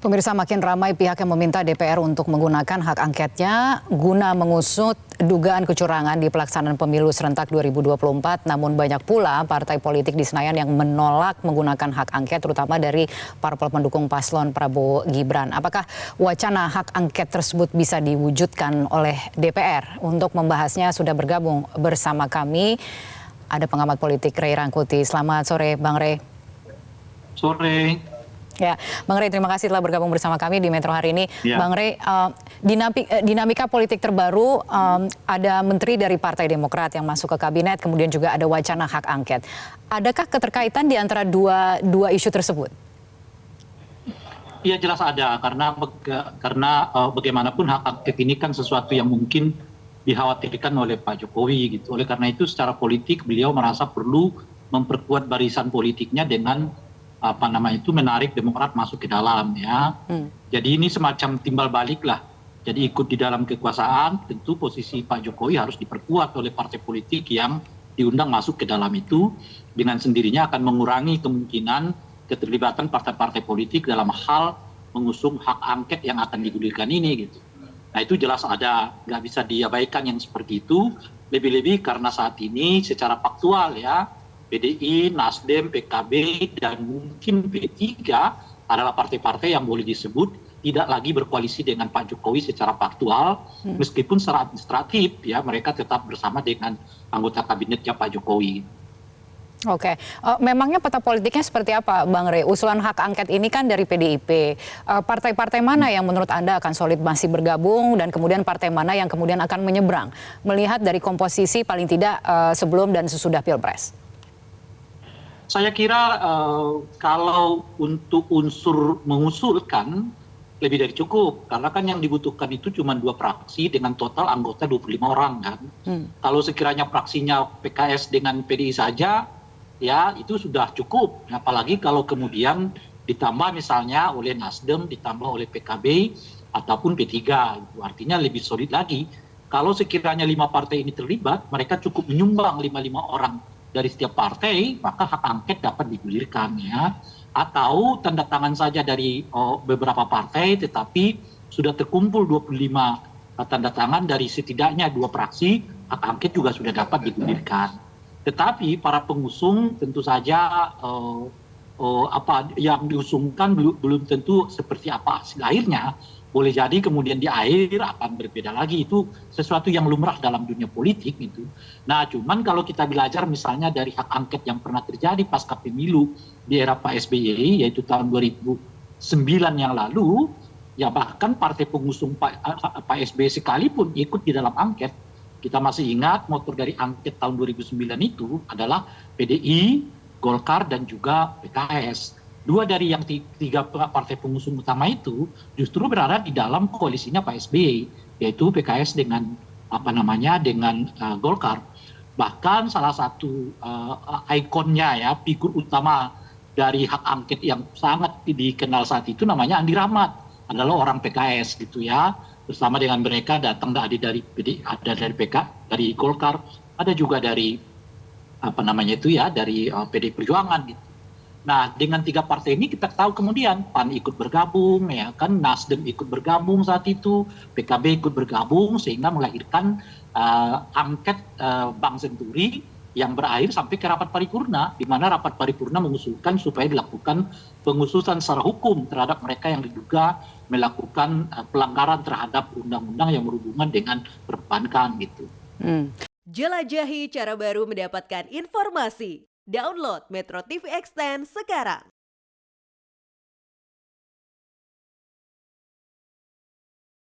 Pemirsa, makin ramai pihak yang meminta DPR untuk menggunakan hak angketnya guna mengusut dugaan kecurangan di pelaksanaan pemilu serentak 2024. Namun banyak pula partai politik di Senayan yang menolak menggunakan hak angket, terutama dari parpol pendukung paslon Prabowo Gibran. Apakah wacana hak angket tersebut bisa diwujudkan oleh DPR? Untuk membahasnya sudah bergabung bersama kami ada pengamat politik Ray Rangkuti. Selamat sore, Bang Ray. Sore. Ya, Bang Ray, terima kasih telah bergabung bersama kami di Metro hari ini. Ya. Bang Ray, dinamika politik terbaru, ada menteri dari Partai Demokrat yang masuk ke kabinet, kemudian juga ada wacana hak angket. Adakah keterkaitan di antara dua isu tersebut? Iya, jelas ada, karena bagaimanapun hak angket ini kan sesuatu yang mungkin dikhawatirkan oleh Pak Jokowi gitu. Oleh karena itu secara politik beliau merasa perlu memperkuat barisan politiknya dengan menarik Demokrat masuk ke dalam ya. Jadi ini semacam timbal balik lah. Jadi ikut di dalam kekuasaan, tentu posisi Pak Jokowi harus diperkuat oleh partai politik yang diundang masuk ke dalam itu, dengan sendirinya akan mengurangi kemungkinan keterlibatan partai-partai politik dalam hal mengusung hak angket yang akan digulirkan ini gitu. Nah itu jelas ada, nggak bisa diabaikan yang seperti itu. Lebih-lebih karena saat ini secara faktual ya, PDI, Nasdem, PKB, dan mungkin P3 adalah partai-partai yang boleh disebut tidak lagi berkoalisi dengan Pak Jokowi secara faktual, meskipun secara administratif ya mereka tetap bersama dengan anggota kabinetnya Pak Jokowi. Oke, memangnya peta politiknya seperti apa, Bang Ray? Usulan hak angket ini kan dari PDIP. Partai-partai mana yang menurut Anda akan solid masih bergabung, dan kemudian partai mana yang kemudian akan menyeberang? Melihat dari komposisi paling tidak sebelum dan sesudah Pilpres. Saya kira kalau untuk unsur mengusulkan lebih dari cukup, karena kan yang dibutuhkan itu cuma 2 fraksi dengan total anggota 25 orang kan. Kalau sekiranya fraksinya PKS dengan PDI saja, ya itu sudah cukup. Apalagi kalau kemudian ditambah misalnya oleh Nasdem, ditambah oleh PKB ataupun P3, itu artinya lebih solid lagi. Kalau sekiranya 5 partai ini terlibat, mereka cukup menyumbang 5 orang dari setiap partai, maka hak angket dapat digulirkan ya. Atau tanda tangan saja dari beberapa partai, tetapi sudah terkumpul 25 tanda tangan dari setidaknya 2 fraksi, hak angket juga sudah dapat digulirkan. Tetapi para pengusung tentu saja apa yang diusungkan belum tentu seperti apa hasil akhirnya. Boleh jadi kemudian di akhir akan berbeda lagi, itu sesuatu yang lumrah dalam dunia politik gitu. Nah cuman kalau kita belajar misalnya dari hak angket yang pernah terjadi pasca pemilu di era Pak SBY, yaitu tahun 2009 yang lalu, ya bahkan partai pengusung Pak SBY sekalipun ikut di dalam angket. Kita masih ingat motor dari angket tahun 2009 itu adalah PDI, Golkar, dan juga PKS. 2 dari yang 3 partai pengusung utama itu justru berada di dalam koalisinya Pak SBY, yaitu PKS dengan dengan Golkar. Bahkan salah satu ikonnya ya, figur utama dari hak angket yang sangat dikenal saat itu namanya Andi Rahmat, adalah orang PKS gitu ya. Bersama dengan mereka datang dari PDI, ada dari Golkar, ada juga dari dari PDI Perjuangan gitu. Nah dengan 3 partai ini kita tahu kemudian PAN ikut bergabung, ya kan, Nasdem ikut bergabung saat itu, PKB ikut bergabung, sehingga melahirkan angket Bank Senturi yang berakhir sampai ke rapat paripurna, di mana rapat paripurna mengusulkan supaya dilakukan pengusutan secara hukum terhadap mereka yang diduga melakukan pelanggaran terhadap undang-undang yang berhubungan dengan perbankan gitu. Jelajahi cara baru mendapatkan informasi. Download Metro TV Extend sekarang.